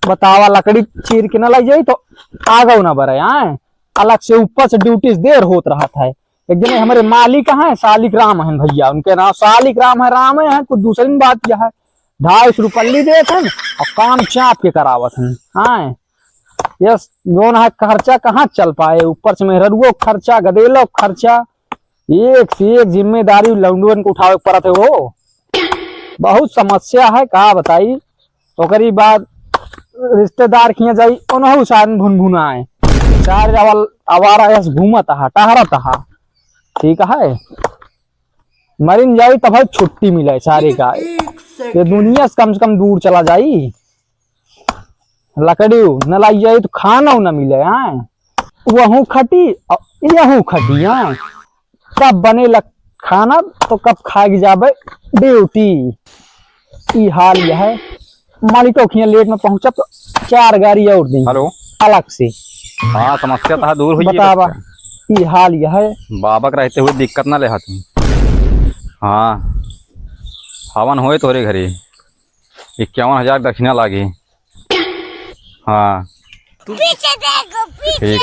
बतावा लकड़ी चीर के न लग जाई तो आगो न बरे आए अलग से ऊपर से ड्यूटी देर होत रहा था। एक दिन हमारे मालिक है सालिक राम है भैया, उनके नाम सालिक राम है, राम है कुछ दूसरी बात यह है। 250 रुपये देते हैं और काम चाप के करावत है। हाँ यस जोन है खर्चा कहाँ चल पाए, ऊपर से मेहरुओ खर्चा गदेलो खर्चा, एक से एक जिम्मेदारी लौंडवन को उठावे पड़त है। वो बहुत समस्या है कहा बताई। ओकरी बाद रिश्तेदार किया जाई उन्होंने साधन भुन भुन आए सारे आवारा यस घूमत हा टहरत हा। ठीक है मरीन जाई तब छुट्टी मिले सारे का, ये दुनिया से कम दूर चला जाई। लकड़ी न लाई जाई तो खाना न मिले। हाँ वहू खटी यहू खटी। हाँ कब बने खाना तो कब खाए जाबे ड्यूटी। ई हाल यह है। मालिको खिया लेट में पहुंचा तो 4 गाड़ी और दी हेलो अलग से। हाँ समस्या तो दूर हुई बतावा ई हाल यह है। बाबा के रहते हुए दिक्कत ना ले तुम। हाँ हवन होए तोरे घरे 51,000 दक्षिणा लागे। हाँ पीछे देखो पीछे।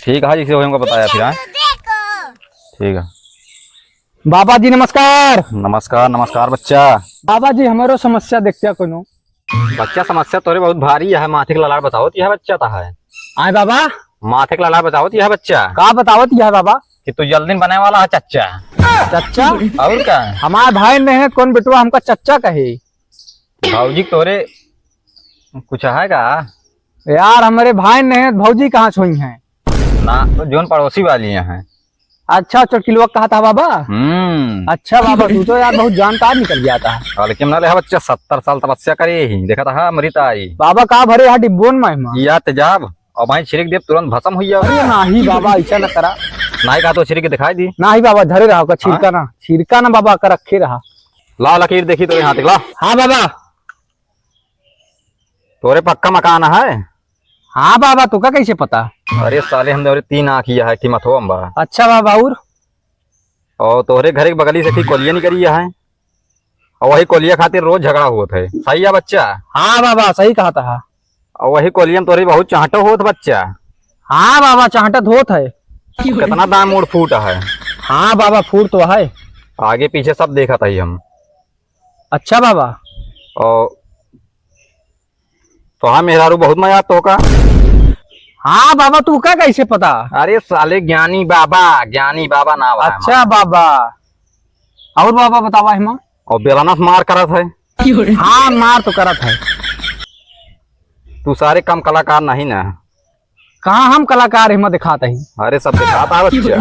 ठीक है जिसे हमको बताया फिर। हाँ ठीक है। बाबा जी नमस्कार। नमस्कार नमस्कार बच्चा। बाबा जी हमारो समस्या देखते कोनो। बच्चा समस्या तोरे बहुत भारी है। माथे के ललाट बताओ यह बच्चा था है। आए बाबा माथे के ललाट बताओ यह बच्चा का बतावत यह बाबा कि तू जल्दी बने वाला है चच्चा। चच्चा और क्या हमारे भाई ने है कौन बेटवा हमका चच्चा कहे। भाऊजी तोरे कुछ है का यार हमारे भाई ने है भौजी कहाँ छोई हैं ना, तो जोन पड़ोसी वाली हैं। अच्छा चटकिलवा कहा था बाबा। अच्छा बाबा तू तो यार बहुत जानकार निकल गया था। लेकिन ना ले बच्चा 70 साल तपस्या करे ही देखा था मृत आई बाबा कहा भरे यहाँ डिब्बोन में या तेजाब और भाई छिड़क दे तुरंत भस्म हुई जाओ। अरे नाही बाबा ऐसा न करा। नहीं कहा तो छिड़क दिखाई दी। नाही बाबा धरे रहा छिड़का ना बाबा का रखे रहा। ला लकीर देखी तो यहाँ तक ला। हाँ बाबा तोरे पक्का मकान है। हाँ बाबा तो का कैसे पता। अरे साले हमने 3 आँखिया है कीमत हो अम्बा। अच्छा बाबा और तोहरे घर के बगली से कोलिया नहीं करी है और वही कोलिया खातिर रोज झगड़ा हुआ था। सही है बच्चा। हाँ बाबा सही कहा था। और वही कोलिया में तोरे बहुत चाहटो होत बच्चा। हाँ बाबा चाहटत होत है। कितना दाम मूड फूट है। हाँ बाबा फूट तो है। आगे पीछे सब देखा था हम। अच्छा बाबा और तो हाँ मेहरारू बहुत मजा तो का। हाँ बाबा तू का कैसे पता। अरे साले ज्ञानी बाबा नाम है। अच्छा बाबा और बाबा बतावा है माँ। और बेलाना से मार करत है। हाँ मार तो करत है। तू सारे कम कलाकार नहीं ना। कहाँ हम कलाकार हिम्मत दिखाते ही। अरे सब दिखाता है बच्चा।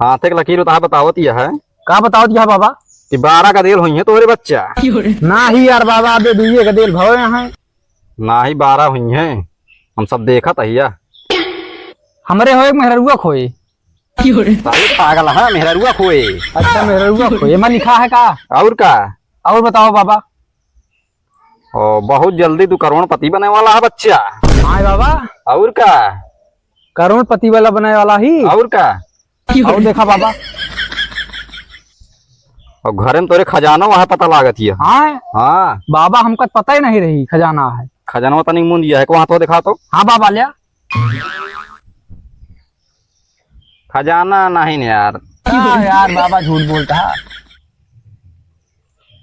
हाथ एक लकीर उतार बतावत यह है का बताओ दिया बाबा कि 12 का देल हुई है तोरे बच्चा। ना ही यार बाबा अबे दुइये का देल भवे हैं। ना ही 12 हुई है हम सब देखा तहिया। हमरे हो एक मेहरुआ खोए। साले पागल है मेहरुआ खोए। अच्छा मेहरुआ खोए में लिखा है का। और का और बताओ बाबा। और बहुत जल्दी तू करोड़पति बनने वाला है बच्चा। हाँ बाबा और का करोड़पति वाला बनाने वाला ही। और का और देखा बाबा और घर में तोरे खजाना वहाँ पता लागत है। हाँ हाँ बाबा हमका पता ही नहीं रही खजाना है। खजाना तनी मुंड दिया है वहाँ तो दिखा तो। हाँ बाबा लिया खजाना नहीं ने यार। यार बाबा झूठ बोलता है।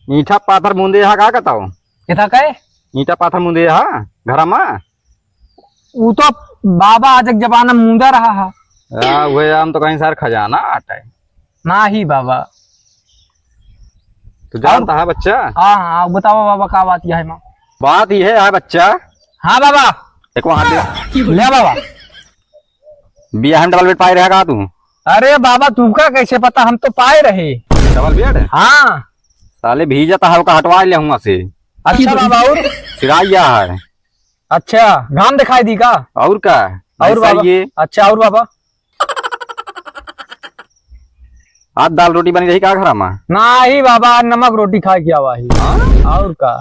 ईठा पाथर मुंदे यहाँ का कहता कितना कहे ईटा पाथर मुंदे यहाँ घर में वो तो बाबा आज एक जमाना मुंदा रहा है। वही हम तो कहीं सार खजाना आता है ना ही बाबा। तू जानता है बच्चा। हाँ हाँ बताओ बाबा का बात यह है माँ। बात यह है बच्चा। हाँ बाबा एक वहाँ दे ले बाबा बिया हम डबल बेड पाए रहेगा तू। अरे बाबा तू का कैसे पता हम तो पाए रहे। डबल बेड हाँ साले भी जाता है उसका हटवा ले वहाँ से। अच्छा बाबा और सिराइया है। अच्छा घाम दिखाई दी का। और का और बाबा ये अच्छा और बाबा आज दाल रोटी बनी रही का घर में। ना ही बाबा नमक रोटी खा के आवा ही। और का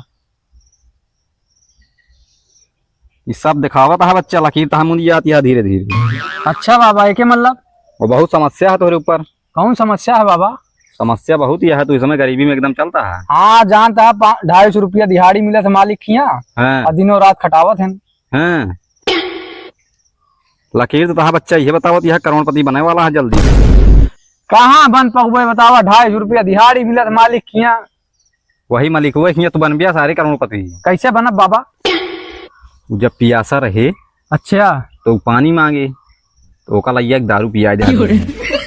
ये सब दिखावत है बच्चा लकीर तो मुंदी आती है धीरे धीरे। अच्छा बाबा एक मतलब वो बहुत समस्या है तोरे ऊपर। कौन समस्या है बाबा। समस्या बहुत ही है, तो इस समय गरीबी में एकदम चलता है। हाँ जानता है 250 रुपया दिहाड़ी मिले थे मालिक खिया हाँ और दिनों रात खटावत है। हाँ, लकीर तो तहा बच्चा ये बतावत यह करोड़पति बनने वाला है जल्दी। कहाँ बन पकबे बतावा, 250 रुपया दिहाड़ी मिले थे मालिक खिया। वही मालिक हुए तो बन गया सारे करोड़पति। कैसे बनब बाबा? जब पियासा रहे अच्छा तो पानी मांगे तो ओका लइया एक दारू पिया दे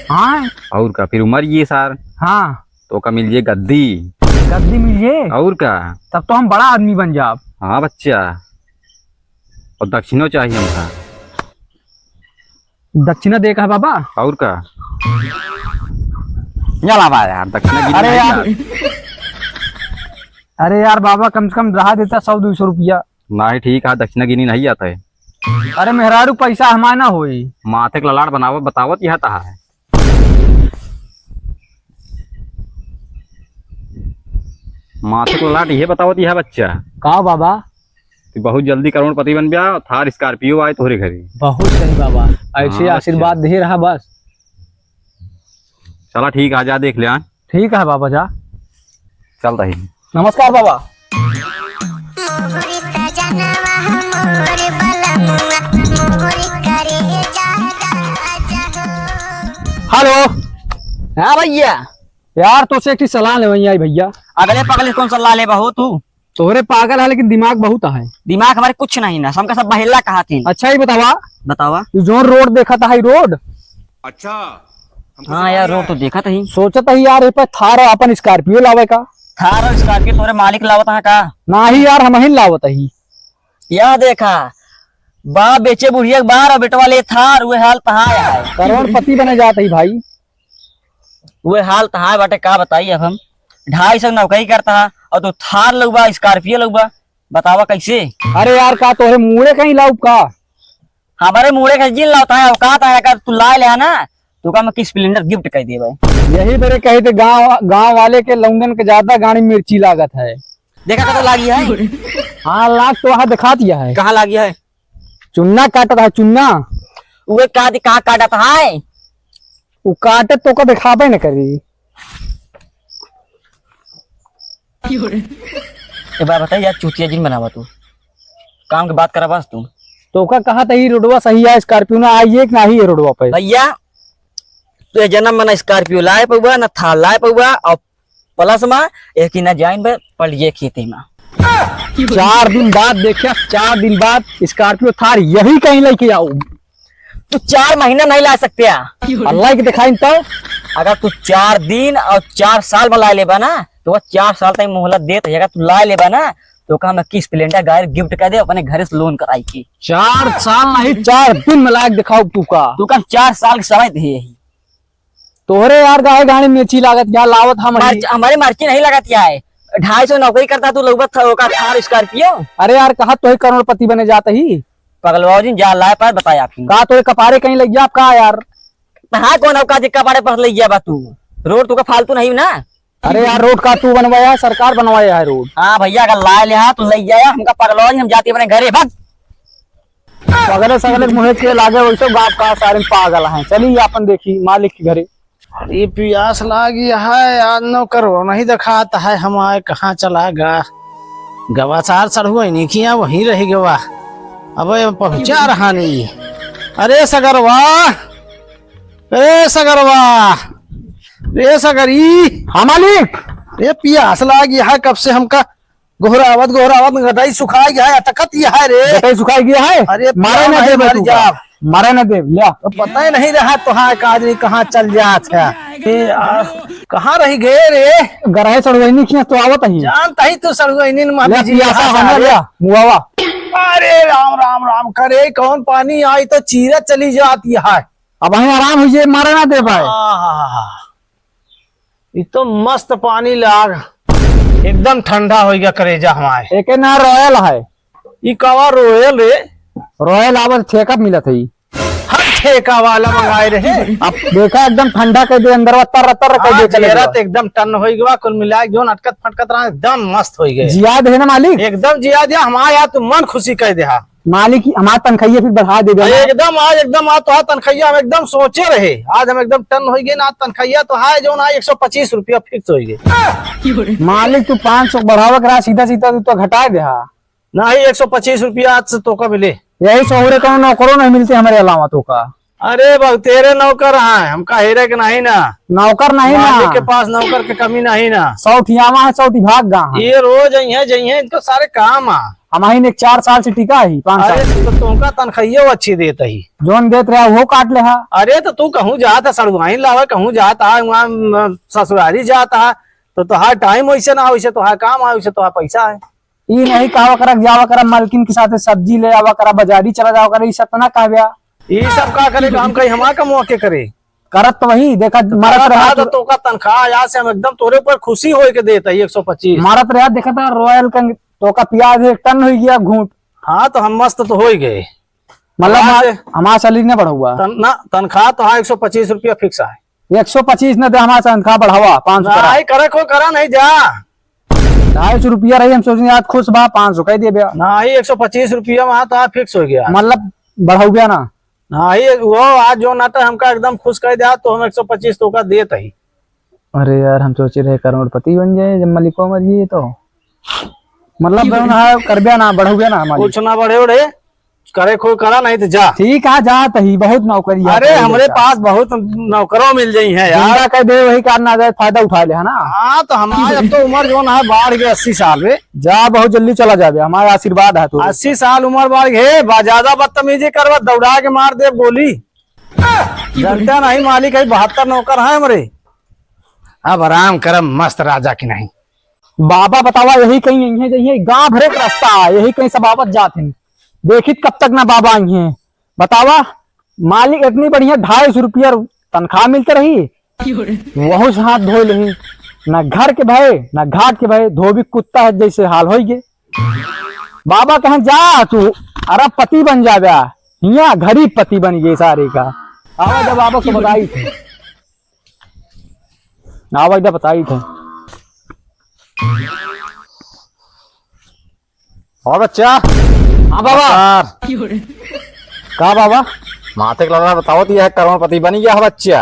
हाँ और का, फिर उमर ये सार हाँ तो ओका मिल जे गद्दी गद्दी मिलिए और का। तब तो हम बड़ा आदमी बन जाब। हाँ बच्चा, और दक्षिणों चाहिए हमका। दक्षिणा दे का बाबा? और का लावा यार दक्षिणा गिरी अरे नहीं यार अरे यार बाबा कम से कम रहा देता 100-200 रुपया। नहीं ठीक है, दक्षिणा गिनी नहीं आता है। अरे मेहरारू पैसा हमारे ना होई। माथे के ललाट बनावत बतावत यह तहा है। माथे के ललाट ये बतावत यह बच्चा का बाबा? कि बहुत जल्दी करोड़पति बन गया, थार स्कॉर्पियो आए तोहरे घरे। बहुत सही बाबा, ऐसे हाँ, आशीर्वाद दे रहा बस। चला ठीक है, जा देख ले। हाँ ठीक है बाबा जा। चल रही। नमस्कार बाबा। मोरी सजनवा मोरे बलमुआ मोरी करे जाता हेलो हाँ भैया। यार तो से एक सलाह ले आई भैया। अगले पगले कौन सा ला ले बहो तू? तोहरे पागल है लेकिन दिमाग बहुत है। दिमाग हमारे कुछ नहीं ना, सबका सब बहेला कहा थी। अच्छा ही बतावा, बतावा। जो रोड देखा था रोड। अच्छा हाँ यार रोड तो देखा था ही। सोचत ही यार पे थार अपन स्कॉर्पियो लावे का। थार और स्कॉर्पियो तोरे मालिक लावत है का? ना ही यार हम ही लावत ही। यह देखा बाप बेचे बुढ़िया बार और बेटवा ले थार, वे हाल तहा है। करोड़पति बने जाते ही भाई। वे हाल तहा बाटे का बताई। अब हम 250 नौकरी करता है और तो थार लगवा स्कॉर्पियो लगवा, बतावा कैसे? अरे यार का तोहरे मुड़े कहीं लाऊ का? हमारे मुड़े का जिन लाता है औकात है, अगर तू ला ले ना तो का मैं स्प्लेंडर गिफ्ट कर दे भाई। यही मेरे कहे थे गांव वाले के लौंगन के ज्यादा गाड़ी मिर्ची लागत है। देखा तो लागी है। हाँ लाख तो वहां दिखा दिया है। कहाँ लागी है? चुन्ना काटा था चुन्ना। वे कहाँ काटा था है? वो काटे तो का दिखाबे न करी। एक बार बता यार, चूतिया जिन बनावा तू, काम की बात करा बस तू। तो का कहा था ही रोडवा सही है, स्कॉर्पियो ना आई एक ना ही है रोडवा पे। भैया तू जन्म में ना स्कॉर्पियो लाए पौवा ना थार लाए पौवा, और प्लस में एक ही ना जाइन बे पलिए खेती में। 4 दिन बाद देखिया, 4 दिन बाद स्कॉर्पियो थार यही कहीं लेके आओ। तू 4 महीना नहीं ला सकते अल्लाह के दिखाई तो। अगर तू 4 दिन और 4 साल में ला लेबा ना तो वह 4 साल तक मोहलत देत है। अगर तू ला लेबा ना तो का मैं स्प्लेंडर गाड़ी गिफ्ट कर दे, अपने घर से लोन कराई की। 4 साल नहीं 4 दिन में लायक दिखाओ तू का। तू का 4 साल के समय दे। तोहरे यार गाय गाड़ी में अच्छी लागत क्या लावत हम। हमारी मर्ची नहीं लगाती है। 250 नौकरी करता तू लगभग थार स्कॉर्पियो। अरे यार कहा तो करोड़पति बने जाते ही। पगलवाओ जी जा लाए पर बताया आपकी कहा तो कपारे कहीं लग गया आपका यार। हाँ कौन औकात कपारे पर ले गया बा तू? रोड तू का फालतू नहीं ना। अरे यार रोड का तू बनवाया है, सरकार बनवाया है रोड। हाँ भैया अगर लाए ले तो ले जाया हमका पगलवाओ जी, हम जाते अपने घरे भाग। सगले सगले मुहे के लागे वैसे गाँव का सारे पागल हैं। चलिए अपन देखी मालिक के घरे। अरे प्यास लागी है आज नो करो नहीं दिखाता है। हमारे कहाँ चला गा गवा 4 चढ़ुआ नहीं किया वहीं रही गवा। अब पहुंचा रहा नहीं। अरे सगरवा, ए सगरवा, रे सगरी। हाँ मालिक। रे प्यास लागी है कब से हमका। गोहरावत गटाई सुखा गया है, अटकत यह है रे। गटाई सुखाई गया है। अरे मारे न दे मर जा। मारे न दे लिया। तो पता ही नहीं रहा तो हाँ आदमी कहाँ चल जात है। कहाँ रही गए रे? गरहे चढ़वैनी खिया तो आवत ही। जानता ही तू सड़ुआ मुआवा। अरे राम राम राम करे कौन पानी आई तो चीरा चली जाती है। अब वहीं आराम हुई मारे ना दे पाए। ये तो मस्त पानी लाग एकदम ठंडा हो गया करेजा हमारे। एक ना रॉयल है। ये कवा रोयल रे? रॉयल आवत ठेका मिलत है। हर ठेका वाला मंगाए रहे। अब देखा एकदम ठंडा कर दे अंदर तर कर दे चले तो एकदम टन हो गया कुल मिला जो अटकत फटकत रहा एकदम मस्त हो गए। जियाद है ना मालिक? एकदम जिया दिया हमारे यहाँ तो मन खुशी कर दे। मालिक हमारा तनख्वाह फिर बढ़ा दे एकदम आज एकदम आज तो हाँ तनख्वाह हम एकदम सोचे रहे, आज हम एकदम टन हो गए ना, तनख्वाह तो है जो ना 125 रुपया फिक्स हो गए। मालिक तू 500 बढ़ावा करा, सीधा सीधा तू तो घटा दे। नहीं 125 रुपया आज से तो का मिले। यही सोहरे कौन नौकरों नहीं मिलते हमारे अलावा तो का। अरे बग तेरे नौकर हैं, हमका हेरे के नहीं ना, नौकर नहीं मालिक ना, के पास नौकर की कमी नहीं ना। 100 ठियावा है 100 भाग गा है। ये रोज जइए इनको सारे काम आ। हमारी ने 4 साल से टिका ही 5 अरे साल तो तुमका तनख्वाह अच्छी देता ही। जोन देत रहा वो काट ले हा। अरे तो तू कहूँ जाता सड़वाइन लावा, कहूँ जाता है वहाँ ससुरारी जाता है, तो तुहार टाइम वैसे ना वैसे तुहार काम है, वैसे तुहार पैसा है। ये नहीं कहा करा जावा करा मालकिन के साथ सब्जी ले आवा करा, बाजारी चला जावा करा, ये सब तो ना कहबिया। ये सब का करेगा, हम कहीं हमारा का मौके करे करत तो वही देखा मारत रहा तो का तनख्वाह आज से हम एकदम तोरे ऊपर खुशी हो के देता है 125। मारत रहा देखा था रॉयल का तो का प्याज 1 टन हो गया घूट। हाँ तो हम मस्त तो हो ही गए, मतलब हमारा सैलरी ने बढ़ा हुआ तनख्वाह तो हाँ 125 रुपया फिक्स है। 125 न दे हमारा तनख्वाह बढ़ावा 500 नहीं करे को करा नहीं जा, 250 रुपया रही, हम सोचेंगे आज खुश बा 500 कह दिए नहीं 125 रुपया वहाँ तो फिक्स हो गया, मतलब बढ़ा गया ना। नहीं वो आज जो नाटा हमका एकदम खुश कर दिया तो हम 125 तो का देता ही। अरे यार हम सोचे रहे करोड़पति बन जाए जब मलिको मर गई तो मतलब कर ना बढ़ गया ना मालिक। कुछ ना बढ़े उड़े करे खो करा नहीं तो जा। ठीक है जा तही बहुत नौकरी है। अरे हमरे पास बहुत नौकरों मिल गई है यार, कह दे वही कारण आ जाए फायदा उठा ले है ना। हाँ तो हमारे अब तो उम्र जो है बढ़ गए 80 साल में, जा बहुत जल्दी चला जाबे, हमारा आशीर्वाद है तो। 80 साल उम्र बढ़ गए, ज्यादा बदतमीजी करवा दौड़ा के मार दे गोली, जनता नहीं मालिक है 72 नौकर है हमारे। अब आराम करम मस्त राजा की नहीं। बाबा बतावा यही कहीं यही जाइए, गांव भरे का रास्ता है यही कहीं सब आवत जाते हैं, देखित कब तक ना बाबा आई हैं। बतावा मालिक इतनी बढ़िया 250 रुपया तनख्वाह मिलते रही, वह से हाथ धो ले, न घर के भय न घाट के भय, धोबी कुत्ता है जैसे हाल हो गए। बाबा कहें जा तू अरब पति बन जाबे, यहाँ गरीब पति बन गए सारे का। आवाज जब बाबा को बताई थे, आवाज जब बताई थे। और बच्चा। हाँ बाबा। कहा बाबा माथे का लड़ा बताओ तो यह करोड़पति बन गया है बच्चा।